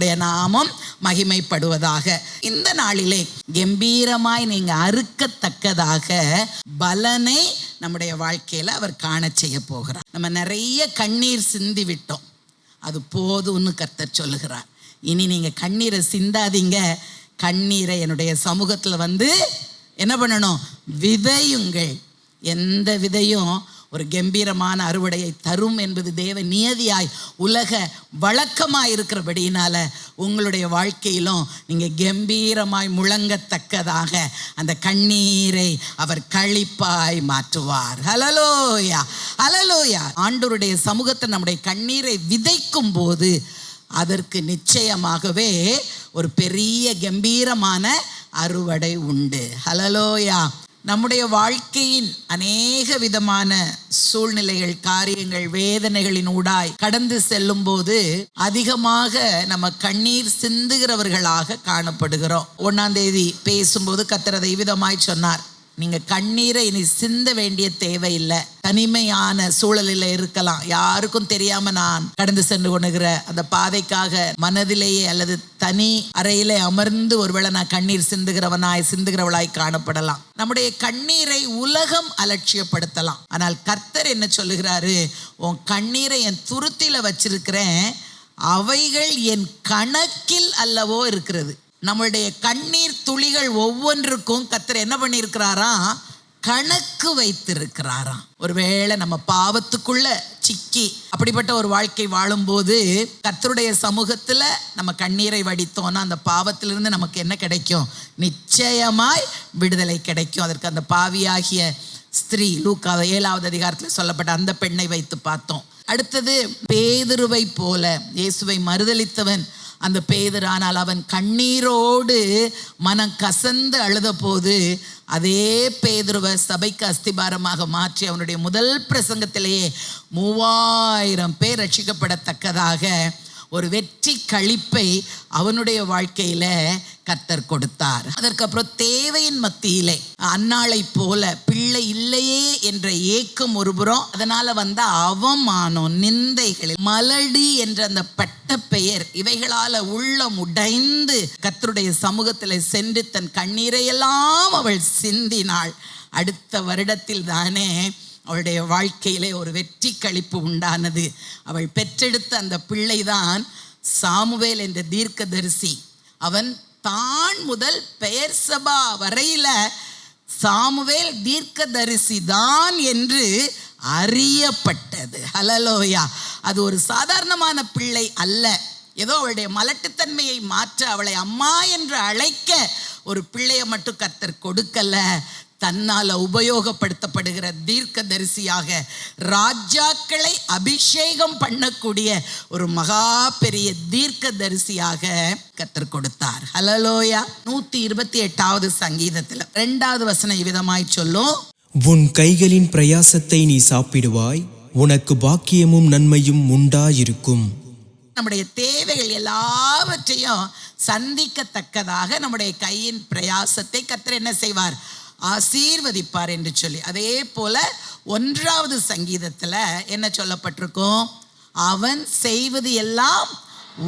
கர்த்தருடைய நாமம் மகிமைப்படுவதாக. இந்த நாளிலே கம்பீரமாய் நீங்க அறுக்கத்தக்கதாக பலனை நம்முடைய வாழ்க்கையில அவர் காண செய்ய போகிறார். நம்ம நிறைய கண்ணீர் சிந்தி விட்டோம், அது போதும்னு கர்த்தர் சொல்லுகிறார். இனி நீங்க கண்ணீரை சிந்தாதீங்க. கண்ணீரை என்னுடைய சமூகத்துல என்ன பண்ணணும்? விதையுங்கள். எந்த விதையும் ஒரு கம்பீரமான அறுவடையை தரும் என்பது தேவ நியதியாய் உலக வழக்கமாய் இருக்கிறபடியினால உங்களுடைய வாழ்க்கையிலும் நீங்க கம்பீரமாய் முழங்கத்தக்கதாக அந்த கண்ணீரை அவர் களிப்பாய் மாற்றுவார். ஹல்லேலூயா, ஹல்லேலூயா. ஆண்டவருடைய சமூகத்தில் நம்முடைய கண்ணீரை விதைக்கும் போது அதற்கு நிச்சயமாகவே ஒரு பெரிய கம்பீரமான அறுவடை உண்டு. ஹல்லேலூயா. நம்முடைய வாழ்க்கையின் அநேக விதமான சூழ்நிலைகள், காரியங்கள், வேதனைகளின் ஊடாய் கடந்து செல்லும் போது அதிகமாக நம்ம கண்ணீர் சிந்துகிறவர்களாக காணப்படுகிறோம். 1ஆம் தேதி பேசும்போது கர்த்தர் அதை விதமாய் சொன்னார். நீங்க கண்ணீரை இனி சிந்த வேண்டிய தேவையில்லை. தனிமையான சூழலில் இருக்கலாம், யாருக்கும் தெரியாம நான் கடந்து சென்று கொண்டுகிற அந்த பாதைக்காக மனதிலேயே அல்லது தனி அறையிலே அமர்ந்து ஒருவேளை நான் கண்ணீர் சிந்துகிறவளாய் காணப்படலாம். நம்முடைய கண்ணீரை உலகம் அலட்சியப்படுத்தலாம். ஆனால் கர்த்தர் என்ன சொல்லுகிறாரு? உன் கண்ணீரை என் துருத்தில வச்சிருக்கிறேன், அவைகள் என் கணக்கில் அல்லவோ இருக்கிறது. நம்மளுடைய கண்ணீர் துளிகள் ஒவ்வொன்றுக்கும் கர்த்தர் என்ன பண்ணியிருக்கிறாராம்? கணக்கு வைத்திருக்கிறாராம். ஒருவேளை நம்ம பாவத்துக்குள்ள சிக்கி அப்படிப்பட்ட ஒரு வாழ்க்கை வாழும்போது கர்த்தருடைய சமூகத்துல நம்ம கண்ணீரை வடித்தோம்னா அந்த பாவத்திலிருந்து நமக்கு என்ன கிடைக்கும்? நிச்சயமாய் விடுதலை கிடைக்கும். அதற்கு அந்த பாவியாகிய ஸ்திரீ, லூக்கா 7ஆவது அதிகாரத்தில் சொல்லப்பட்ட அந்த பெண்ணை வைத்து பார்த்தோம். அடுத்தது பேதுருவை போல இயேசுவை மறுதலித்தவன் அந்த பேதுரு. ஆனால் அவன் கண்ணீரோடு மனம் கசந்து அழுத போது அதே பேதுருவை சபைக்கு அஸ்திபாரமாக மாற்றி அவனுடைய முதல் பிரசங்கத்திலேயே 3000 பேர் ரட்சிக்கப்படத்தக்கதாக ஒரு வெற்றி களிப்பை அவனுடைய வாழ்க்கையில கர்த்தர் கொடுத்தார். அதற்கப்புறம் தேவையின் மத்தியிலே அன்னாளை போல பிள்ளை இல்லையே என்ற ஏக்கம் ஒருபுறம், அதனால வந்த அவமானம், நிந்தைகள், மலடி என்ற அந்த பட்ட பெயர், இவைகளால உள்ளம் உடைந்து கர்த்தருடைய சமூகத்தில் சென்று தன் கண்ணீரையெல்லாம் அவள் சிந்தினாள். அடுத்த வருடத்தில் தானே அவளுடைய வாழ்க்கையிலே ஒரு வெற்றி களிப்பு உண்டானது. அவள் பெற்றெடுத்த அந்த பிள்ளைதான் சாமுவேல் என்ற தீர்க்கதரிசி. அவன் தான் முதல் பெயர்சபா வரையில சாமுவேல் தீர்க்கதரிசி தான் என்று அறியப்பட்டது. ஹல்லேலூயா. அது ஒரு சாதாரணமான பிள்ளை அல்ல. ஏதோ அவளுடைய மலட்டுத்தன்மையை மாற்ற அவளை அம்மா என்று அழைக்க ஒரு பிள்ளையை மட்டும் கர்த்தர் கொடுக்கல, தன்னால உபயோகப்படுத்தப்படுகிற தீர்க்கதரிசியாக ராஜாக்களை அபிஷேகம் பண்ணக்கூடிய ஒரு மகா பெரிய தீர்க்கதரிசியாக கர்த்தர் கொடுத்தார். ஹல்லேலூயா. 128வது சங்கீதத்தில் 2வது வசனம் விதமாய் சொல்லும், உன் கைகளின் பிரயாசத்தை நீ சாப்பிடுவாய், உனக்கு பாக்கியமும் நன்மையும் உண்டாயிருக்கும். நம்முடைய தேவைகள் எல்லாவற்றையும் சந்திக்கத்தக்கதாக நம்முடைய கையின் பிரயாசத்தை கர்த்தர் என்ன செய்வார்? ஆசீர்வதிப்பார் என்று சொல்லி. அதே போல 1வது சங்கீதத்துல என்ன சொல்லப்பட்டிருக்கும்? அவன் செய்வது எல்லாம்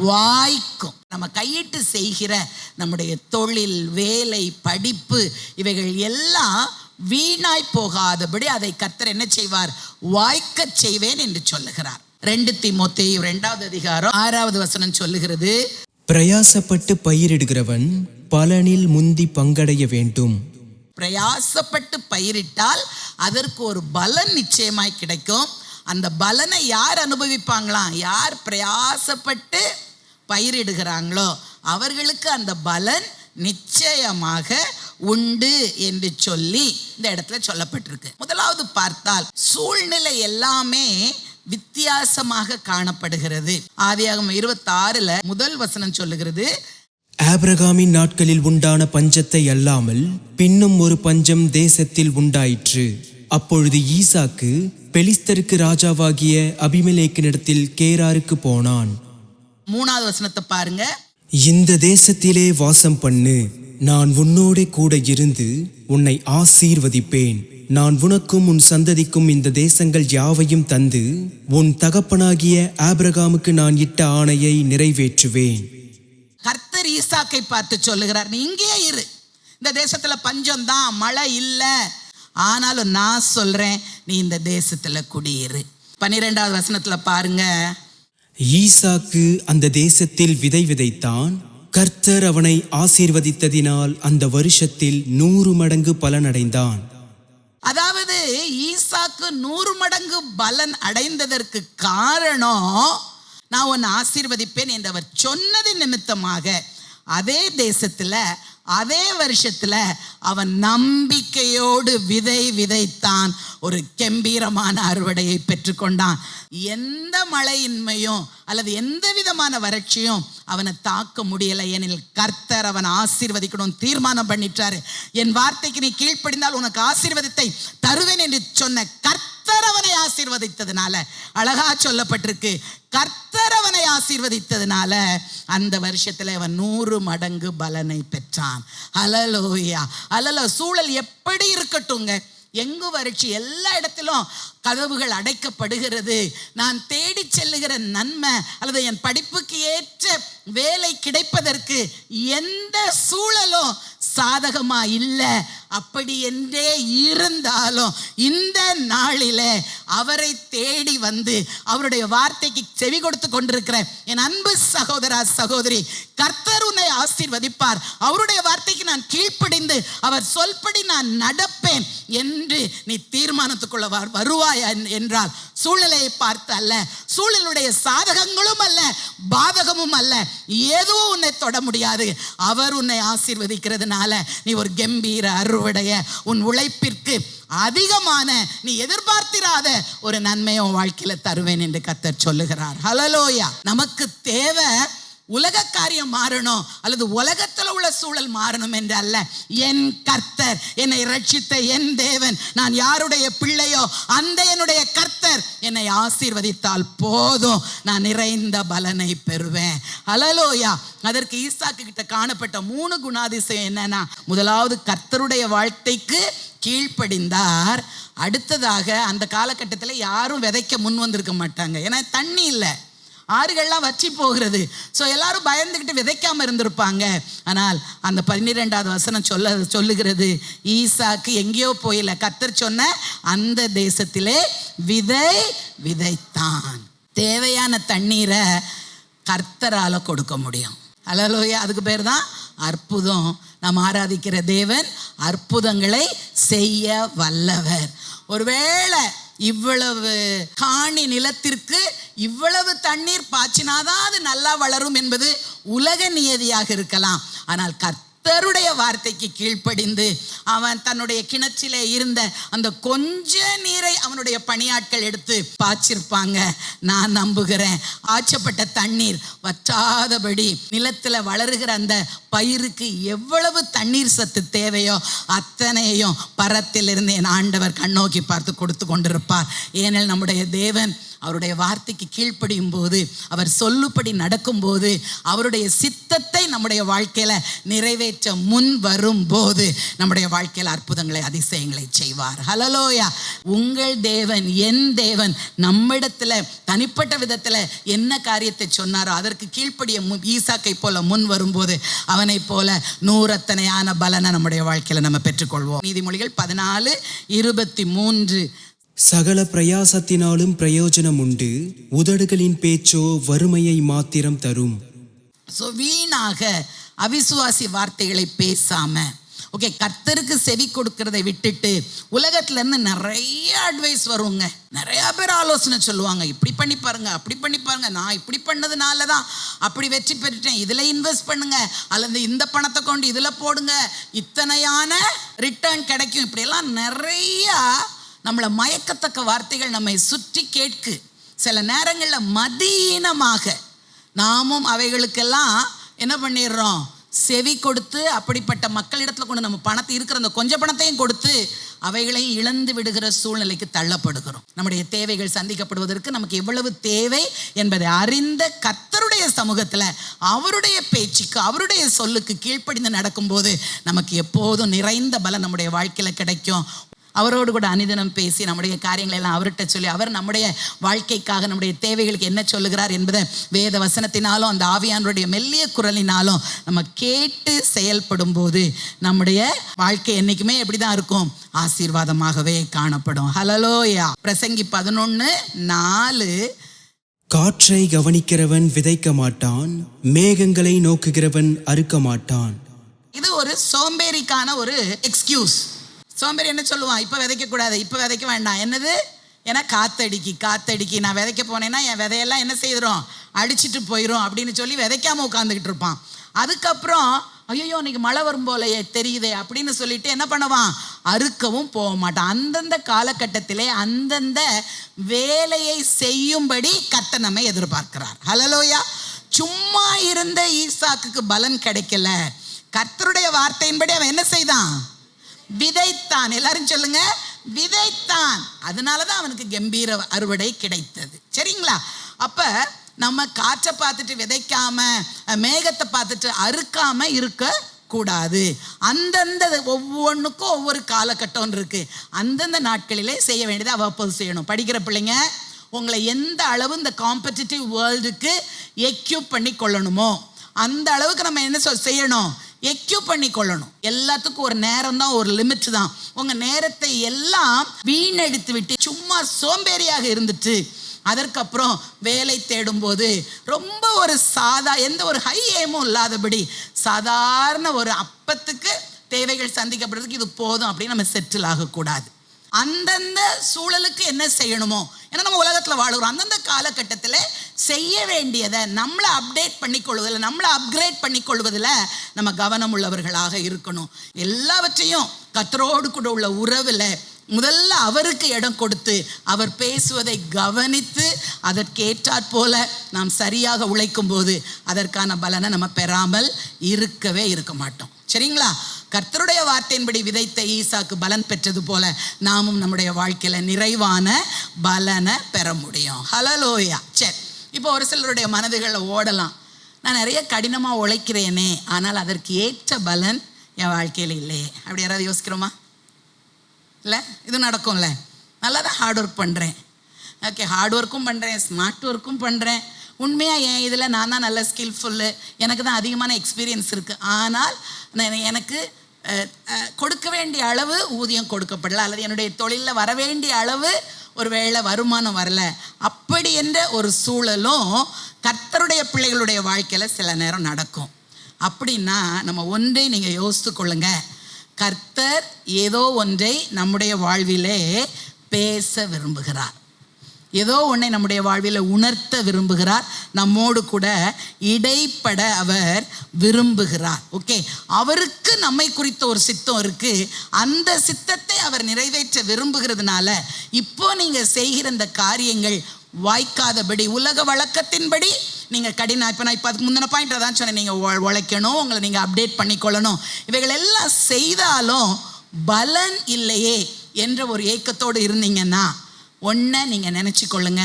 வாய்க்கும். நம்ம கையிட்டு செய்கிற நம்முடைய தொழில், வேலை, படிப்பு, இவைகள் எல்லாம் வீணாய் போகாதபடி அதை கர்த்தர் என்ன செய்வார்? வாய்க்க செய்வேன் என்று சொல்லுகிறார். 2 தீமோத்தேயு 2வது அதிகாரம் 6வது வசனம் சொல்லுகிறது, பிரயாசப்பட்டு பயிரிடுகிறவன் பலனில் முந்தி பங்கடைய வேண்டும். பிரயாசப்பட்டு பயிரிட்டால் அதற்கு ஒரு பலன் நிச்சயமாய் கிடைக்கும். அந்த பலனை யார் அனுபவிப்பாங்களாம்? யார் பிரயாசப்பட்டு பயிரிடுகிறாங்களோ அவர்களுக்கு அந்த பலன் நிச்சயமாக உண்டு என்று சொல்லி இந்த இடத்துல சொல்லப்பட்டிருக்கு. முதலாவது பார்த்தால் சூழ்நிலை எல்லாமே வித்தியாசமாக காணப்படுகிறது. ஆதியாகமம் 26ல் முதல் வசனம் சொல்லுகிறது, ஆபிரகாமின் நாட்களில் உண்டான பஞ்சத்தை அல்லாமல் பின்னும் ஒரு பஞ்சம் தேசத்தில் உண்டாயிற்று. அப்பொழுது ஈசாக்கு பெலிஸ்தருக்கு ராஜாவாகிய அபிமெலேக்கினிடத்தில் கேராருக்கு போனான். 3வது வசனத்தை பாருங்க, இந்த தேசத்திலே வாசம் பண்ணு, நான் உன்னோட கூட இருந்து உன்னை ஆசீர்வதிப்பேன். நான் உனக்கும் உன் சந்ததிக்கும் இந்த தேசங்கள் யாவையும் தந்து உன் தகப்பனாகிய ஆபிரகாமுக்கு நான் இட்ட ஆணையை நிறைவேற்றுவேன். ஆண்டவர் ஈசாக்கை பார்த்து சொல்லுகிறார், நீ இங்கே இரு, இந்த தேசத்துல பஞ்சம் தான், மழை இல்லை, ஆனாலும் நான் சொல்றேன் நீ இந்த தேசத்துல குடியிரு. 12வது வசனத்துல பாருங்க, ஈசாக்கு அந்த தேசத்தில் விதை விதைத்தான். கர்த்தர் அவனை ஆசீர்வதித்ததினால் அந்த வருஷத்தில் 100 மடங்கு பலனடைந்தான். அதாவது ஈசாக்கு 100 மடங்கு பலன் அடைந்ததற்கு காரணம், நான் உன்னை ஆசீர்வதிப்பேன் என்று அவர் சொன்னது நிமித்தமாக அதே தேசத்துல அதே வருஷத்துல அவன் நம்பிக்கையோடு விதை விதைத்தான், ஒரு கம்பீரமான அறுவடையை பெற்றுக்கொண்டான். எந்த மழையின்மையும் அல்லது எந்த விதமான வறட்சியும் அவனை தாக்க முடியலை. எனில் கர்த்தர் அவன் ஆசீர்வதிக்கணும் தீர்மானம் பண்ணிட்டாரு. என் வார்த்தைக்கு நீ கீழ்ப்படிந்தால் உனக்கு ஆசீர்வாதத்தை தருவேன் என்று சொன்ன கர்த்தர் அவனை ஆசீர்வதித்ததுனால, அழகா சொல்லப்பட்டிருக்கு, கர்த்தர் அவனை ஆசீர்வதித்ததுனால அந்த வருஷத்துல அவன் 100 மடங்கு பலனை பெற்றான். ஹல்லேலூயா. சூழல் எப்படி இருக்கட்டுங்க, எங்கு வறட்சி, எல்லா இடத்திலும் கதவுகள் அடைக்கப்படுகிறது, நான் தேடி செல்லுகிற நன்மை அல்லது என் படிப்புக்கு ஏற்ற வேலை கிடைப்பதற்கு எந்த சூழலும் சாதகமா இல்லை. அப்படி என்றே இருந்தாலும் இந்த நாளிலே அவரை தேடி வந்து அவருடைய வார்த்தைக்கு செவி கொடுத்து கொண்டிருக்கிற என் அன்பு சகோதரா சகோதரி, கர்த்தர் உன்னை ஆசீர்வதிப்பார். அவருடைய வார்த்தைக்கு நான் கீழ்ப்படிந்து அவர் சொல்படி நான் நடப்பேன் என்று நீ தீர்மானத்துக்குள்ள வருவாய் என்றால், சூழலை பார்த்து அல்ல, சூழலுடைய சாதகங்களும் அல்ல, பாதகமும் அல்ல, எதுவும் உன்னை தொட முடியாது. அவர் உன்னை ஆசீர்வதிக்கிறதுனால நீ ஒரு கம்பீர அறுவடைய, உன் உழைப்பிற்கு அதிகமான நீ எதிர்பார்த்திராத ஒரு நன்மையை வாழ்க்கையில தருவேன் என்று கர்த்தர் சொல்லுகிறார். ஹல்லேலூயா. நமக்கு தேவை உலக காரியம் மாறணும் அல்லது உலகத்தில் உள்ள சூழல் மாறணும் என்று அல்ல. என் கர்த்தர் என்னை ரட்சித்த என் தேவன், நான் யாருடைய பிள்ளையோ அந்த என்னுடைய கர்த்தர் என்னை ஆசீர்வதித்தால் போதும், நான் நிறைந்த பலனை பெறுவேன். ஹல்லேலூயா. அதற்கு ஈசாக்கு கிட்ட காணப்பட்ட 3 குணாதிசயம் என்னன்னா, முதலாவது கர்த்தருடைய வார்த்தைக்கு கீழ்ப்படிந்தார். அடுத்ததாக அந்த காலகட்டத்தில் யாரும் விதைக்க முன் வந்திருக்க மாட்டாங்க, ஏன்னா தண்ணி இல்லை, ஆறுகள்லாம் வற்றி போகிறது. ஸோ எல்லாரும் பயந்துக்கிட்டு விதைக்காம இருந்திருப்பாங்க. ஆனால் அந்த 12வது வசனம் சொல்லுகிறது, ஈசாக்கு எங்கேயோ போயில, கர்த்தர் சொன்ன அந்த தேசத்திலே விதை விதைத்தான். தேவையான தண்ணீரை கர்த்தரால கொடுக்க முடியும். ஹல்லேலூயா. அதுக்கு பேர் தான் அற்புதம். நாம் ஆராதிக்கிற தேவன் அற்புதங்களை செய்ய வல்லவர். ஒருவேளை இவ்வளவு காணி நிலத்திற்கு இவ்வளவு தண்ணீர் பாய்ச்சினாதான் அது நல்லா வளரும் என்பது உலக நியதியாக இருக்கலாம். ஆனால் கர்த்தருடைய வார்த்தைக்கு கீழ்ப்படிந்து அவன் தன்னுடைய கிணற்றிலே இருந்த அந்த கொஞ்ச நீரை அவனுடைய பணியாட்கள் எடுத்து பாய்ச்சிருப்பாங்க. நான் நம்புகிறேன், ஆச்சப்பட்ட தண்ணீர் வற்றாதபடி நிலத்துல வளருகிற அந்த பயிருக்கு எவ்வளவு தண்ணீர் சத்து தேவையோ அத்தனையும் பரத்திலிருந்து என் ஆண்டவர் கண்ணோக்கி பார்த்து கொடுத்து கொண்டிருப்பார். ஏனெனில் நம்முடைய தேவன் அவருடைய வார்த்தைக்கு கீழ்ப்படியும் போது, அவர் சொல்லுபடி நடக்கும்போது, அவருடைய சித்தத்தை நம்முடைய வாழ்க்கையில நிறைவேற்ற முன் வரும் போது நம்முடைய வாழ்க்கையில் அற்புதங்களை அதிசயங்களை செய்வார். ஹல்லேலூயா. உங்கள் தேவன், என் தேவன் நம்மிடத்துல தனிப்பட்ட விதத்துல என்ன காரியத்தை சொன்னாரோ அதற்கு கீழ்ப்படிய ஈசாக்கை போல முன் வரும்போது அவனை போல 100 பலனை நம்முடைய வாழ்க்கையில நம்ம பெற்றுக்கொள்வோம். நீதிமொழிகள் 14:23. சகல பிரயாசத்தினாலும் பிரயோஜனம் உண்டு, உதடுகளின் பேச்சோ வறுமையை மாத்திரம் தரும். ஸோ வீணாக அவிசுவாசி வார்த்தைகளை பேசாம, ஓகே, கர்த்தருக்கு செவி கொடுக்கறதை விட்டுட்டு உலகத்துல இருந்து நிறைய அட்வைஸ் வருங்க, நிறைய பேர் ஆலோசனை சொல்லுவாங்க, இப்படி பண்ணி பாருங்க, அப்படி பண்ணி பாருங்க, நான் இப்படி பண்ணதுனால தான் அப்படி வெற்றி பெற்றுட்டேன், இதுல இன்வெஸ்ட் பண்ணுங்க, அல்லது இந்த பணத்தை கொண்டு இதுல போடுங்க, இத்தனையான ரிட்டர்ன் கிடைக்கும், இப்படியெல்லாம் நிறைய நம்மளை மயக்கத்தக்க வார்த்தைகள் நம்மை சுற்றி கேட்கு. சில நேரங்களில் மதியீனமாக நாமும் அவைகளுக்கெல்லாம் என்ன பண்ணிடுறோம், செவி கொடுத்து அப்படிப்பட்ட மக்களிடத்துல கொண்டு நம்ம பணத்தை இருக்கிற அந்த கொஞ்சம் பணத்தையும் கொடுத்து அவைகளையும் இழந்து விடுகிற சூழ்நிலைக்கு தள்ளப்படுகிறோம். நம்முடைய தேவைகள் சந்திக்கப்படுவதற்கு நமக்கு எவ்வளவு தேவை என்பதை அறிந்த கர்த்தருடைய சமூகத்தில் அவருடைய பேச்சுக்கு அவருடைய சொல்லுக்கு கீழ்ப்படிந்து நடக்கும்போது நமக்கு எப்போதும் நிறைந்த பலன் நம்முடைய வாழ்க்கையில் கிடைக்கும். அவரோடு கூட அனுதினம் பேசி நம்முடைய காரியங்களை எல்லாம் அவர்கிட்ட சொல்லி அவர் நம்முடைய வாழ்க்கைக்காக நம்முடைய தேவைகளுக்கு என்ன சொல்லுகிறார் என்பதை வேத வசனத்தினாலும் அந்த ஆவியானவருடைய மெல்லிய குரலினாலும் நம்ம கேட்டு செயல்படும் போது நம்முடைய வாழ்க்கை என்னைக்குமே எப்படிதான் இருக்கும்? ஆசீர்வாதமாகவே காணப்படும். ஹல்லேலூயா. பிரசங்கி 11:4. காற்றை கவனிக்கிறவன் விதைக்க மாட்டான், மேகங்களை நோக்குகிறவன் அறுக்க மாட்டான். இது ஒரு சோம்பேறிக்கான ஒரு எக்ஸ்கியூஸ். சோம்பேறி என்ன சொல்லுவான்? இப்போ விதைக்க கூடாது, இப்போ விதைக்க வேண்டாம். என்னது? ஏன்னா காத்தடிக்கி நான் விதைக்க போனேன்னா என் விதையெல்லாம் என்ன செய்திரும்? அடிச்சுட்டு போயிடும் அப்படின்னு சொல்லி விதைக்காம உட்காந்துக்கிட்டு இருப்பான். அதுக்கப்புறம் ஐயோ இன்னைக்கு மழை வரும் போலையே தெரியுதே அப்படின்னு சொல்லிட்டு என்ன பண்ணுவான்? அறுக்கவும் போக மாட்டான். அந்தந்த காலகட்டத்திலே அந்தந்த வேலையை செய்யும்படி கர்த்தர் நம்மை எதிர்பார்க்கிறார். ஹல்லேலூயா. சும்மா இருந்த ஈசாக்குக்கு பலன் கிடைக்கல. கர்த்தருடைய வார்த்தையின்படி அவன் என்ன செய்தான்? விதைத்தான். எல்லாரும் சொல்லுங்க, விதைத்தான். அதனாலதான் அவனுக்கு கம்பீர அறுவடை கிடைத்தது. சரிங்களா? அப்ப நம்ம காற்றை பார்த்துட்டு விதைக்காம, மேகத்தை பார்த்துட்டு அறுக்காம இருக்க கூடாது. அந்தந்த ஒவ்வொன்றுக்கும் ஒவ்வொரு காலகட்டம் இருக்கு. அந்தந்த நாட்களிலே செய்ய வேண்டியதை அவ்வப்போது செய்யணும். படிக்கிற பிள்ளைங்க, உங்களை எந்த அளவு இந்த காம்படிட்டிவ் வேர்ல்டுக்கு எக்யூப் பண்ணி கொள்ளணுமோ அந்த அளவுக்கு நம்ம என்ன செய்யணும்? எக்யூப் பண்ணி கொள்ளணும். எல்லாத்துக்கும் ஒரு நேரம் தான், ஒரு லிமிட் தான். உங்க நேரத்தை எல்லாம் வீணடித்து விட்டு சும்மா சோம்பேறியாக இருந்துட்டு அதற்கப்புறம் வேலை தேடும்போது ரொம்ப ஒரு எந்த ஒரு ஹை எய்மும் இல்லாதபடி சாதாரண ஒரு அப்பத்துக்கு தேவைகள் சந்திக்கப்படுறதுக்கு இது போதும் அப்படின்னு நம்ம செட்டில் ஆகக்கூடாது. அந்தந்த சூழலுக்கு என்ன செய்யணுமோ, ஏன்னா நம்ம உலகத்தில் வாழுகிறோம், அந்தந்த காலகட்டத்தில் செய்ய வேண்டியதை நம்மளை அப்டேட் பண்ணிக்கொள்வதில், நம்மளை அப்கிரேட் பண்ணிக்கொள்வதில் நம்ம கவனம் உள்ளவர்களாக இருக்கணும். எல்லாவற்றையும் கர்த்தரோடு கூட உள்ள உறவில் முதல்ல அவருக்கு இடம் கொடுத்து அவர் பேசுவதை கவனித்து அதற்கேற்றாற் போல நாம் சரியாக உழைக்கும் போது அதற்கான பலனை நம்ம பெறாமல் இருக்கவே இருக்க மாட்டோம். சரிங்களா? கர்த்தருடைய வார்த்தையின்படி விதைத்த ஈசாக்கு பலன் பெற்றது போல நாமும் நம்முடைய வாழ்க்கையில நிறைவான பலனை பெற முடியும். ஹல்லேலூயா. சரி, இப்போ ஒரு சிலருடைய மனதுகளில் ஓடலாம், நான் நிறைய கடினமாக உழைக்கிறேனே, ஆனால் அதற்கு ஏற்ற பலன் என் வாழ்க்கையில் இல்லையே. அப்படி யாராவது யோசிக்கிறோமா? இல்லை, இது நடக்கும்ல. நல்லா தான் ஹார்ட் ஒர்க் பண்ணுறேன். ஓகே, ஹார்ட் ஒர்க்கும் பண்ணுறேன், ஸ்மார்ட் ஒர்க்கும் பண்ணுறேன். உண்மையாக என் இதில் நான் தான் நல்ல ஸ்கில்ஃபுல்லு, எனக்கு தான் அதிகமான எக்ஸ்பீரியன்ஸ் இருக்குது. ஆனால் எனக்கு கொடுக்க வேண்டிய அளவு ஊதியம் கொடுக்கப்படலை, அல்லது என்னுடைய தொழிலில் வர வேண்டிய அளவு ஒரு வேளை வருமானம் வரல. அப்படி என்ற ஒரு சூழலும் கர்த்தருடைய பிள்ளைகளுடைய வாழ்க்கையில் சில நேரம் நடக்கும். அப்படின்னா நம்ம ஒன்றை நீங்கள் யோசித்து கொள்ளுங்க. கர்த்தர் ஏதோ ஒன்றை நம்முடைய வாழ்விலே பேச விரும்புகிறார், ஏதோ ஒன்றை நம்முடைய வாழ்வில் உணர்த்த விரும்புகிறார், நம்மோடு கூட இடைப்பட அவர் விரும்புகிறார். ஓகே, அவருக்கு நம்மை குறித்த ஒரு சித்தம் இருக்கு. அந்த சித்தத்தை அவர் நிறைவேற்ற விரும்புகிறதுனால இப்போ நீங்க செய்கிற இந்த காரியங்கள் வாய்க்காதபடி, உலக வழக்கத்தின்படி நீங்கள் இப்போ நான் இப்போ அதுக்கு முந்தின பாயிண்ட் தான் சொன்னேன், நீங்கள் உழைக்கணும், உங்களை நீங்கள் அப்டேட் பண்ணிக்கொள்ளணும். இவைகள் எல்லாம் செய்தாலும் பலன் இல்லையே என்ற ஒரு ஏக்கத்தோடு இருந்தீங்கன்னா ஒன்றை நீங்கள் நினச்சிக்கொள்ளுங்க,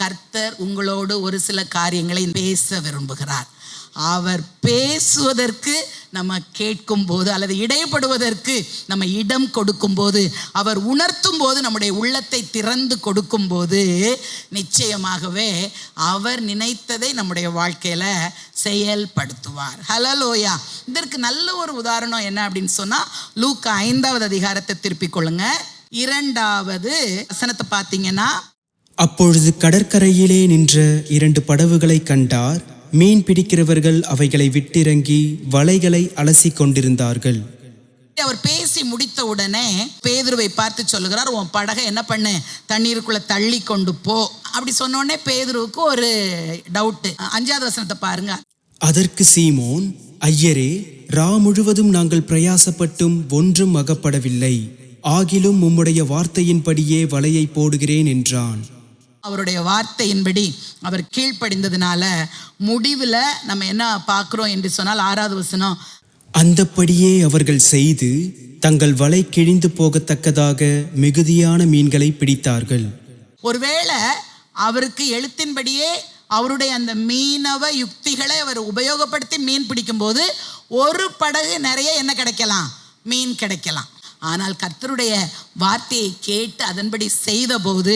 கர்த்தர் உங்களோடு ஒரு சில காரியங்களை பேச விரும்புகிறார். அவர் பேசுவதற்கு நம்ம கேட்கும் போது, அல்லது இடைப்படுவதற்கு நம்ம இடம் கொடுக்கும் போது, அவர் உணர்த்தும் போது, நம்முடைய உள்ளத்தை திறந்து கொடுக்கும் போது நிச்சயமாகவே அவர் நினைத்ததை நம்முடைய வாழ்க்கையில செயல்படுத்துவார். ஹல்லேலூயா. இதற்கு நல்ல ஒரு உதாரணம் என்ன அப்படின்னு சொன்னா, லூக்கா 5வது அதிகாரத்தை திருப்பிக் கொள்ளுங்க. 2வது வசனத்தை பார்த்தீங்கன்னா, அப்பொழுது கடற்கரையிலே நின்ற 2 படவுகளை கண்டார். மீன் பிடிக்கிறவர்கள் அவைகளை விட்டிறங்கி வலைகளை அலசி கொண்டிருந்தார்கள். அவர் பேசி முடித்த உடனே பேதுருவை பார்த்து சொல்லுகிறார், உன் படகை என்ன பண்ணு, தண்ணீருக்குள்ள தள்ளி கொண்டு போ. அப்படி சொன்ன உடனே பேதுருவுக்கு ஒரு டவுட். 5வது வசனத்தை பாருங்க. அதற்கு சீமோன், ஐயரே, ரா முழுவதும் நாங்கள் பிரயாசப்பட்டும் ஒன்றும் அகப்படவில்லை, ஆகிலும் உம்முடைய வார்த்தையின்படியே வலையை போடுகிறேன் என்றான். அவருடைய வார்த்தையின்படி அவர் கீழ்ப்படிந்ததுனால முடிவில் நம்ம என்ன பார்க்குறோம் என்று சொன்னால், 6வது வசனம், அந்தப்படியே அவர்கள் செய்து தங்கள் வலை கிழிந்து போகத்தக்கதாக மிகுதியான மீன்களை பிடித்தார்கள். ஒருவேளை அவருக்கு எழுத்தின்படியே அவருடைய அந்த மீனவ யுக்திகளை அவர் உபயோகப்படுத்தி மீன் பிடிக்கும் போது ஒரு படகு நிறைய என்ன கிடைக்கலாம், மீன் கிடைக்கலாம். ஆனால் கர்த்தருடைய வார்த்தையை கேட்டு அதன்படி செய்தபோது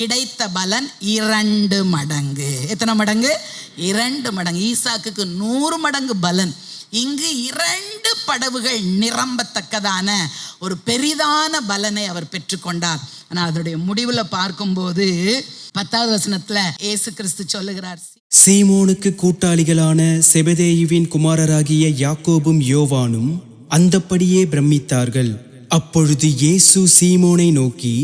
கிடைத்த பலன் 2 மடங்கு. எத்தனை மடங்கு? 2 மடங்கு. ஈசாக்குக்கு 100 மடங்கு பலன். இங்கு 2 படவுகள் நிரம்பத்தக்கதான ஒரு பெரிதான பலனை அவர் பெற்றுக்கொண்டார். ஆனால் அதனுடைய முடிவில் பார்க்கும்போது 10வது வசனத்துல இயேசு கிறிஸ்து சொல்லுகிறார், சீமோனுக்கு கூட்டாளிகளான செபதேயுவின் குமாரராகிய யாக்கோபும் யோவானும் அந்தப்படியே பிரமித்தார்கள். அப்பொழுது இயேசு சீமோனை நோக்கி,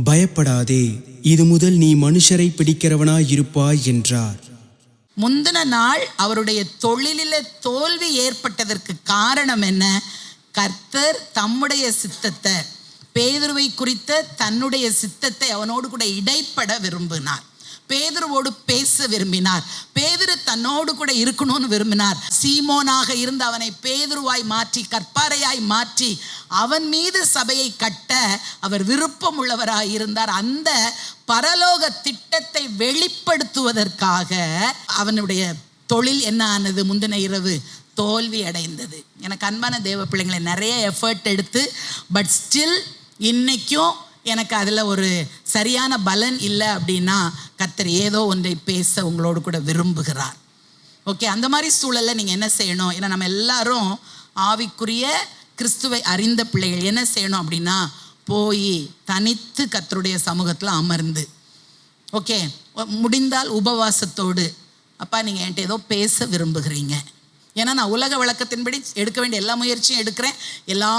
பயப்படாதே, இது முதல் நீ மனுஷரை பிடிக்கிறவனாயிருப்பாய் என்றார். முந்தின நாள் அவருடைய தொழிலில் தோல்வி ஏற்பட்டதற்கு காரணம் என்ன? கர்த்தர் தம்முடைய சித்தத்தை, பேதுருவை குறித்த தன்னுடைய சித்தத்தை அவனோடு கூட இடைப்பட விரும்பினார். பேதுருவோடு பேச விரும்பினார். பேதுரு தன்னோடு கூட இருக்கணும்னு விரும்பினார். சீமோனாக இருந்து அவனை பேதுருவாய் மாற்றி, கற்பாரையாய் மாற்றி அவன் மீது சபையை கட்ட அவர் விருப்பம் உள்ளவராய் இருந்தார். அந்த பரலோக திட்டத்தை வெளிப்படுத்துவதற்காக அவனுடைய தொழில் என்ன ஆனது? முந்தின இரவு தோல்வி அடைந்தது. எனக்கு அன்பான தேவ பிள்ளைங்களை, நிறைய எஃபர்ட் எடுத்து பட் ஸ்டில் இன்னைக்கும் எனக்கு அதில் ஒரு சரியான பலன் இல்லை அப்படின்னா கர்த்தர் ஏதோ ஒன்றை பேச உங்களோடு கூட விரும்புகிறார். ஓகே, அந்த மாதிரி சூழலில் நீங்கள் என்ன செய்யணும்? ஏன்னா நம்ம எல்லாரும் ஆவிக்குரிய கிறிஸ்துவை அறிந்த பிள்ளைகள். என்ன செய்யணும் அப்படின்னா, போய் தனித்து கர்த்தருடைய சமூகத்தில் அமர்ந்து, ஓகே, முடிந்தால் உபவாசத்தோடு, அப்பா நீங்கள் என்கிட்ட ஏதோ பேச விரும்புகிறீங்க, ஏன்னா நான் உலக வழக்கத்தின்படி எடுக்க வேண்டிய எல்லா முயற்சியும் எடுக்கிறேன், எல்லா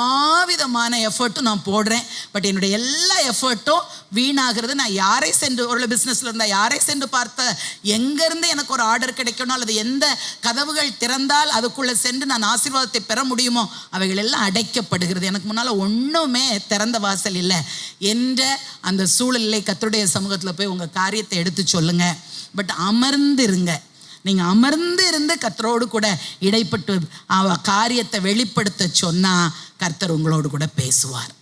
விதமான எஃபர்ட்டும் நான் போடுறேன், பட் என்னுடைய எல்லா எஃபர்ட்டும் வீணாகிறது. நான் யாரை சென்று, ஒரு பிஸ்னஸில் இருந்தால் யாரை சென்று பார்த்த, எங்கேருந்து எனக்கு ஒரு ஆர்டர் கிடைக்கணும் அல்லது எந்த கதவுகள் திறந்தால் அதுக்குள்ளே சென்று நான் ஆசீர்வாதத்தை பெற முடியுமோ அவைகள் எல்லாம் அடைக்கப்படுகிறது. எனக்கு முன்னால் ஒன்றுமே திறந்த வாசல் இல்லை என்ற அந்த சூழலில் கர்த்தருடைய சமூகத்தில் போய் உங்கள் காரியத்தை எடுத்து சொல்லுங்கள். பட் அமர்ந்திருங்க. நீங்கள் அமர்ந்து இருந்து கர்த்தரோடு கூட இடைப்பட்டு காரியத்தை வெளிப்படுத்த சொன்னால் கர்த்தர் உங்களோடு கூட பேசுவார்.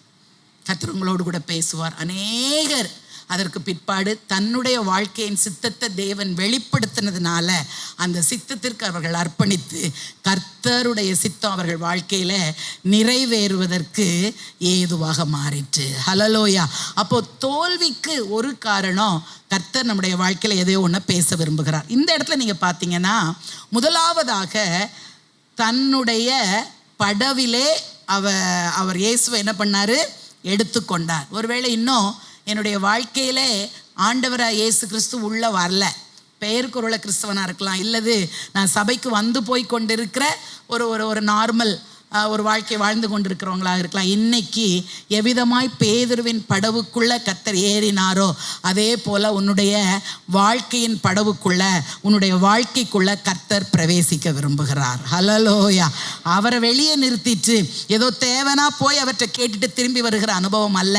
கர்த்தர் உங்களோடு கூட பேசுவார். அநேகர் அதற்கு பிற்பாடு தன்னுடைய வாழ்க்கையின் சித்தத்தை தேவன் வெளிப்படுத்தினதுனால அந்த சித்தத்திற்கு அவர்கள் அர்ப்பணித்து கர்த்தருடைய சித்தம் அவர்கள் வாழ்க்கையில் நிறைவேறுவதற்கு ஏதுவாக மாறிற்று. ஹல்லேலூயா. அப்போ தோல்விக்கு ஒரு காரணம், கர்த்தர் நம்முடைய வாழ்க்கையில் எதையோ ஒன்று பேச விரும்புகிறார். இந்த இடத்துல நீங்கள் பார்த்தீங்கன்னா, முதலாவதாக தன்னுடைய படவிலே அவர் இயேசுவை என்ன பண்ணார்? எடுத்துக்கொண்டார். ஒருவேளை இன்னும் என்னுடைய வாழ்க்கையிலே ஆண்டவராக இயேசு கிறிஸ்து உள்ளே வரல, பெயருக்கு ஒரு கிறிஸ்தவனாக இருக்கலாம், இல்லது நான் சபைக்கு வந்து போய் கொண்டிருக்கிற ஒரு நார்மல் ஒரு வாழ்க்கை வாழ்ந்து கொண்டிருக்கிறவங்களாக இருக்கலாம். இன்னைக்கு எவ்விதமாய் பேதுருவின் படவுக்குள்ள கர்த்தர் ஏறினாரோ அதே போல உன்னுடைய வாழ்க்கையின் படவுக்குள்ள, உன்னுடைய வாழ்க்கைக்குள்ள கர்த்தர் பிரவேசிக்க விரும்புகிறார். ஹல்லேலூயா. அவரை வெளியே நிறுத்திட்டு ஏதோ தேவனா போய் அவற்றை கேட்டுட்டு திரும்பி வருகிற அனுபவம் அல்ல.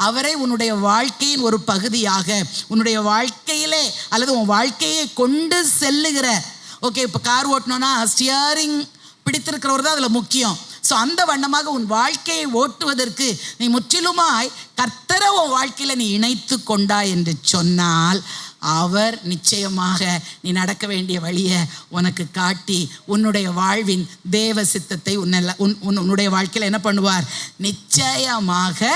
அவரை உன்னுடைய வாழ்க்கையின் ஒரு பகுதியாக, உன்னுடைய வாழ்க்கையிலே அல்லது உன் வாழ்க்கையை கொண்டு செல்லுகிற, ஓகே, இப்போ கார் ஓட்டணும்னா ஸ்டியரிங் பிடித்திருக்கிறவர் தான் அதில் முக்கியம். ஸோ அந்த வண்ணமாக உன் வாழ்க்கையை ஓட்டுவதற்கு நீ முற்றிலுமாய் கர்த்தரை உன் வாழ்க்கையில் நீ இணைத்து கொண்டாய் என்று சொன்னால் அவர் நிச்சயமாக நீ நடக்க வேண்டிய வழியை உனக்கு காட்டி உன்னுடைய வாழ்வின் தேவ சித்தத்தை உன்னுடைய வாழ்க்கையில் என்ன பண்ணுவார்? நிச்சயமாக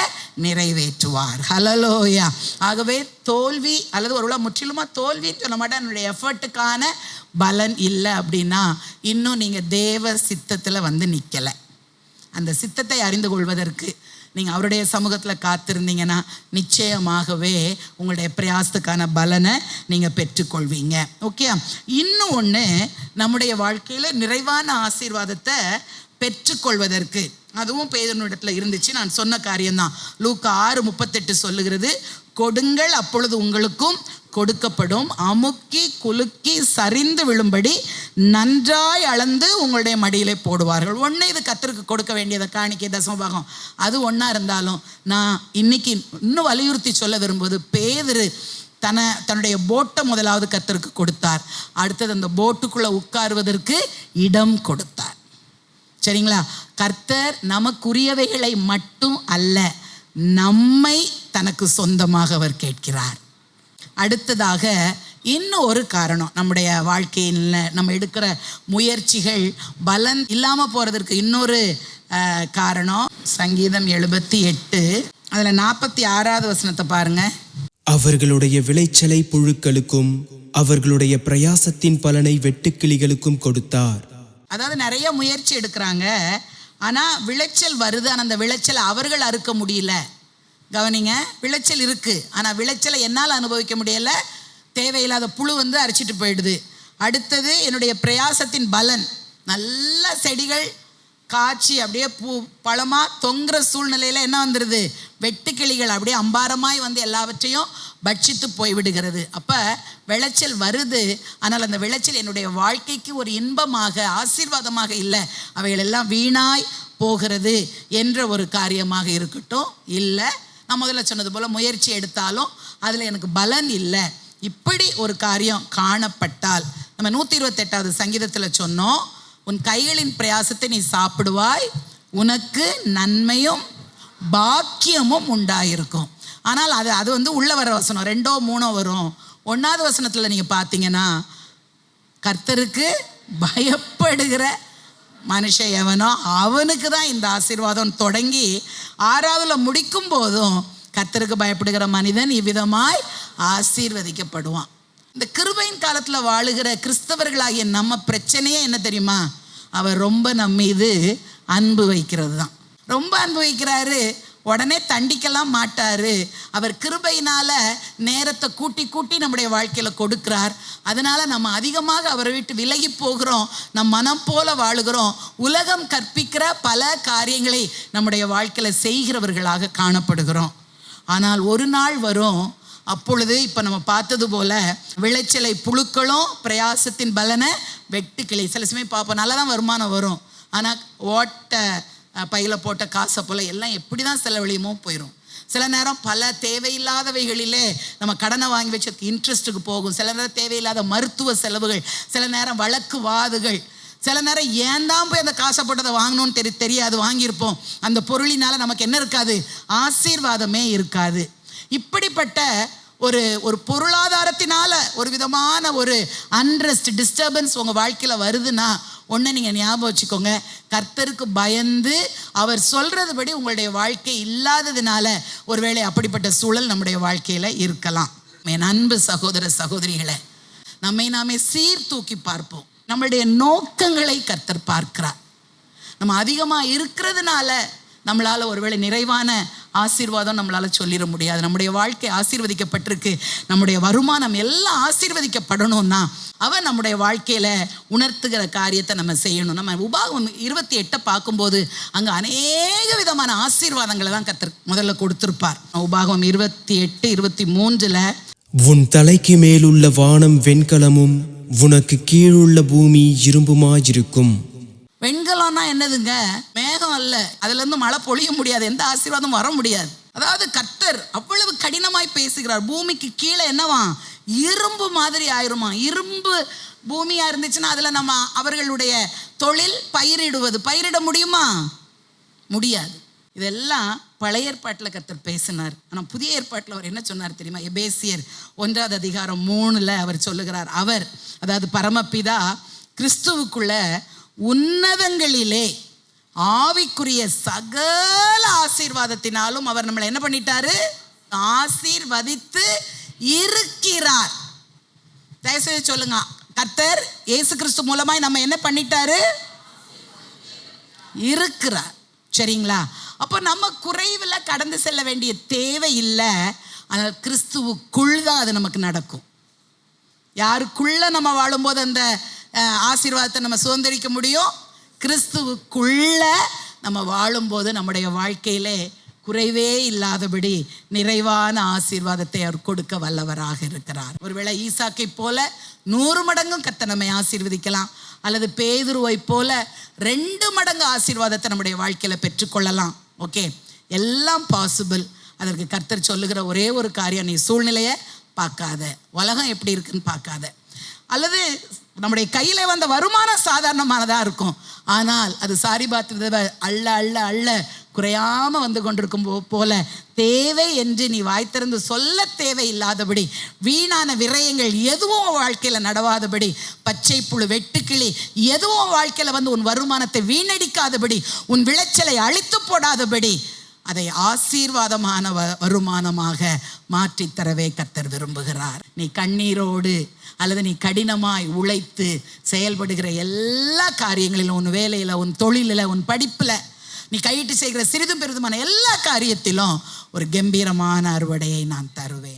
நிறைவேற்றுவார். ஹல்லேலூயா. ஆகவே தோல்வி அல்லது ஒரு முற்றிலுமாக தோல்வின்னு சொல்ல மாட்டேன், என்னுடைய எஃபர்ட்டுக்கான பலன் இல்லை அப்படின்னா இன்னும் நீங்கள் தேவ சித்தத்தில் வந்து நிற்கலை. அந்த சித்தத்தை அறிந்து கொள்வதற்கு நீங்கள் அவருடைய சமூகத்தில் காத்திருந்தீங்கன்னா நிச்சயமாகவே உங்களுடைய பிரயாசத்துக்கான பலனை நீங்கள் பெற்றுக்கொள்வீங்க. ஓகே, இன்னும் ஒன்று, நம்முடைய வாழ்க்கையில் நிறைவான ஆசீர்வாதத்தை பெற்றுக்கொள்வதற்கு, அதுவும் பேதுருவினிடத்தில் இருந்துச்சு. நான் சொன்ன காரியம்தான். லூக்கா 6:38 சொல்லுகிறது, கொடுங்கள் அப்பொழுது உங்களுக்கும் கொடுக்கப்படும், அமுக்கி குலுக்கி சரிந்து விழும்படி நன்றாய் அளந்து உங்களுடைய மடியிலே போடுவார்கள். ஒன்று, இது கர்த்தருக்கு கொடுக்க வேண்டியதை காணிக்கை தசமபாகம் அது ஒன்றா இருந்தாலும், நான் இன்னைக்கு இன்னும் வலியுறுத்தி சொல்ல விரும்புவது, பேதுரு தன்னுடைய போட்டை முதலாவது கர்த்தருக்கு கொடுத்தார். அடுத்தது அந்த போட்டுக்குள்ளே உட்காருவதற்கு இடம் கொடுத்தார். சரிங்களா? கர்த்தர் நமக்குரியவைகளை மட்டும் அல்ல, நம்மை தனக்கு சொந்தமாக அவர் கேட்கிறார். அடுத்ததாக இன்னும் ஒரு காரணம், நம்முடைய வாழ்க்கையில் நம்ம எடுக்கிற முயற்சிகள் பலன் இல்லாமல் போகிறதுக்கு இன்னொரு காரணம். சங்கீதம் 78 அதில் 46வது வசனத்தை பாருங்க. அவர்களுடைய விளைச்சலை புழுக்களுக்கும் அவர்களுடைய பிரயாசத்தின் பலனை வெட்டுக்கிளிகளுக்கும் கொடுத்தார். அதாவது நிறைய முயற்சி எடுக்கிறாங்க, ஆனால் விளைச்சல் வருது. ஆனால் அந்த விளைச்சலை அவர்கள் அறுக்க முடியல. கவனிங்க, விளைச்சல் இருக்குது, ஆனால் விளைச்சலை என்னால் அனுபவிக்க முடியலை. தேவையில்லாத புழு வந்து அரிச்சிட்டு போயிடுது. அடுத்தது என்னுடைய பிரயாசத்தின் பலன், நல்ல செடிகள் காய்ச்சி அப்படியே பூ பழமாக தொங்குற சூழ்நிலையில் என்ன வந்துடுது, வெட்டுக்கிளிகள் அப்படியே அம்பாரமாய் வந்து எல்லாவற்றையும் பட்சித்து போய்விடுகிறது. அப்போ விளைச்சல் வருது, ஆனால் அந்த விளைச்சல் என்னுடைய வாழ்க்கைக்கு ஒரு இன்பமாக ஆசீர்வாதமாக இல்லை, அவைகள் எல்லாம் வீணாய் போகிறது என்ற ஒரு காரியமாக இருக்கட்டும். இல்லை, நான் முதல்ல சொன்னது போல் முயற்சி எடுத்தாலும் அதில் எனக்கு பலன் இல்லை, இப்படி ஒரு காரியம் காணப்பட்டால் நம்ம 128வது சங்கீதத்தில் சொன்னோம், உன் கைகளின் பிரயாசத்தை நீ சாப்பிடுவாய், உனக்கு நன்மையும் பாக்கியமும் உண்டாயிருக்கும். ஆனால் அது வந்து உள்ள வர வசனம் 2 3 வரும். 1வது வசனத்தில் நீங்கள் பார்த்தீங்கன்னா, கர்த்தருக்கு பயப்படுகிற மனுஷன் எவனோ அவனுக்கு தான் இந்த ஆசீர்வாதம் தொடங்கி 6வதுல முடிக்கும் போதும் கர்த்தருக்கு பயப்படுகிற மனிதன் இவ்விதமாய் ஆசீர்வதிக்கப்படுவான். இந்த கிருபையின் காலத்தில் வாழுகிற கிறிஸ்தவர்களாகிய நம்ம பிரச்சனையே என்ன தெரியுமா? அவர் ரொம்ப நம்ம மீது அன்பு வைக்கிறது தான். ரொம்ப அன்பு வைக்கிறாரு, உடனே தண்டிக்கலாம் மாட்டார். அவர் கிருபையினால் நேரத்தை கூட்டி கூட்டி நம்முடைய வாழ்க்கையில் கொடுக்கிறார். அதனால் நம்ம அதிகமாக அவரை விட்டு விலகி போகிறோம், நம் மனம் போல வாழுகிறோம். உலகம் கற்பிக்கிற பல காரியங்களை நம்முடைய வாழ்க்கையில் செய்கிறவர்களாக காணப்படுகிறோம். ஆனால் ஒரு நாள் வரும், அப்பொழுது இப்போ நம்ம பார்த்தது போல் விளைச்சலை புழுக்களும் பிரயாசத்தின் பலனை வெட்டுக்கிளி. சில சமயம் பார்ப்போம், நல்லா தான் வருமானம் வரும், ஆனால் ஓட்ட பையில் போட்ட காசை போல் எல்லாம் எப்படி தான் செலவழியுமோ போயிடும். சில நேரம் பல தேவையில்லாதவைகளிலே நம்ம கடனை வாங்கி வச்சதுக்கு இன்ட்ரெஸ்ட்டுக்கு போகும். சில நேரம் தேவையில்லாத மருத்துவ செலவுகள், சில நேரம் வழக்கு வாதுகள், சில நேரம் ஏன் தான் போய் அந்த காசை போட்டதை வாங்கணும்னு தெரியாது, வாங்கியிருப்போம். அந்த பொருளினால் நமக்கு என்ன இருக்காது, ஆசீர்வாதமே இருக்காது. இப்படிப்பட்ட ஒரு பொருளாதாரத்தினால ஒரு விதமான ஒரு அன்ரெஸ்ட், டிஸ்டர்பன்ஸ் உங்கள் வாழ்க்கையில் வருதுன்னா ஒன்று நீங்கள் ஞாபகம் வச்சுக்கோங்க, கர்த்தருக்கு பயந்து அவர் சொல்கிறதுபடி உங்களுடைய வாழ்க்கை இல்லாததுனால ஒருவேளை அப்படிப்பட்ட சூழல் நம்முடைய வாழ்க்கையில் இருக்கலாம். என் அன்பு சகோதர சகோதரிகளை, நம்மை நாமே சீர்தூக்கி பார்ப்போம். நம்மளுடைய நோக்கங்களை கர்த்தர் பார்க்கிறார். நம்ம அதிகமாக இருக்கிறதுனால நம்மளால் ஒருவேளை நிறைவான ஆசீர்வாதம் நம்மளால் சொல்லிட முடியாது. நம்முடைய வாழ்க்கை ஆசீர்வதிக்கப்பட்டிருக்கு, நம்முடைய வருமானம் எல்லாம் ஆசீர்வதிக்கப்படணும்னா அவன் நம்முடைய வாழ்க்கையில் உணர்த்துகிற காரியத்தை நம்ம செய்யணும். நம்ம உபாகமம் 28 பார்க்கும்போது அங்கே அநேக விதமான ஆசீர்வாதங்களை தான் கர்த்தர் முதல்ல கொடுத்துருப்பார். உபாகமம் 28 23 உன் தலைக்கு மேலுள்ள வானம் வெண்கலமும் உனக்கு கீழுள்ள பூமி இரும்புமாயிருக்கும். வெண்கலம்னா என்னதுங்க? மேகம் அல்ல, அதுலேருந்து மழை பொழிய முடியாது, எந்த ஆசீர்வாதம் வர முடியாது. அதாவது கர்த்தர் அவ்வளவு கடினமாய் பேசுகிறார். பூமிக்கு கீழே என்னவா, இரும்பு மாதிரி ஆயிருமா. இரும்பு பூமியா இருந்துச்சுன்னா அதில் நம்ம அவர்களுடைய தொழில் பயிரிட முடியுமா? முடியாது. இதெல்லாம் பழைய ஏற்பாட்டில் கர்த்தர் பேசினார். ஆனால் புதிய ஏற்பாட்டில் அவர் என்ன சொன்னார் தெரியுமா? எபேசியர் 1:3 அவர் சொல்லுகிறார், அவர் அதாவது பரமபிதா கிறிஸ்துவுக்குள்ள உன்னதங்களிலே ஆவிக்குரிய சகல ஆசீர்வாதத்தினாலும் அவர் நம்மளை என்ன பண்ணிட்டாரு, ஆசீர்வதித்து இருக்கிறார். தயவுசெய்து சொல்லுங்க, கர்த்தர் இயேசு கிறிஸ்து மூலமாய் நம்ம என்ன பண்ணிட்டாரு, இருக்கிறார். சரிங்களா? அப்போ நம்ம குறைவில் கடந்து செல்ல வேண்டிய தேவை இல்லை. ஆனால் கிறிஸ்துவுக்குள் தான் அது நமக்கு நடக்கும். யாருக்குள்ள நம்ம வாழும்போது அந்த ஆசீர்வாதத்தை நம்ம சுதந்திரிக்க முடியும்? கிறிஸ்துவுக்குள்ள நம்ம வாழும்போது நம்முடைய வாழ்க்கையிலே குறைவே இல்லாதபடி நிறைவான ஆசீர்வாதத்தை அவர் கொடுக்க வல்லவராக இருக்கிறார். ஒருவேளை ஈசாக்கை போல 100 மடங்கும் கர்த்தர் நம்மை ஆசீர்வதிக்கலாம், அல்லது பேதுருவை போல 2 மடங்கு ஆசீர்வாதத்தை நம்முடைய வாழ்க்கையில் பெற்றுக்கொள்ளலாம். ஓகே, எல்லாம் பாசிபிள். அதற்கு கர்த்தர் சொல்லுகிற ஒரே ஒரு காரியம், நீ சூழ்நிலையை பார்க்காத, உலகம் எப்படி இருக்குன்னு பார்க்காத. அல்லது நம்முடைய கையில் வந்த வருமானம் சாதாரணமானதாக இருக்கும், ஆனால் அது சாரிபாத் விதவை அள்ள அள்ள அள்ள குறையாம வந்து கொண்டிருக்கும் போல தேவை என்று நீ வாய் திறந்து சொல்ல தேவை இல்லாதபடி, வீணான விரயங்கள் எதுவும் வாழ்க்கையில நடவாதபடி, பச்சை புழு வெட்டுக்கிளி எதுவும் வாழ்க்கையில வந்து உன் வருமானத்தை வீணடிக்காதபடி, உன் விளைச்சலை அழித்து போடாதபடி, அதை ஆசீர்வாதமான வருமானமாக மாற்றித்தரவே கர்த்தர் விரும்புகிறார். நீ கண்ணீரோடு அல்லது நீ கடினமாய் உழைத்து செயல்படுகிற எல்லா காரியங்களிலும், உன் வேலையில், உன் தொழிலில், உன் படிப்பில், நீ கையிட்டு செய்கிற சிறிதும் பெரிதுமான எல்லா காரியத்திலும் ஒரு கம்பீரமான அறுவடையை நான் தருவேன்.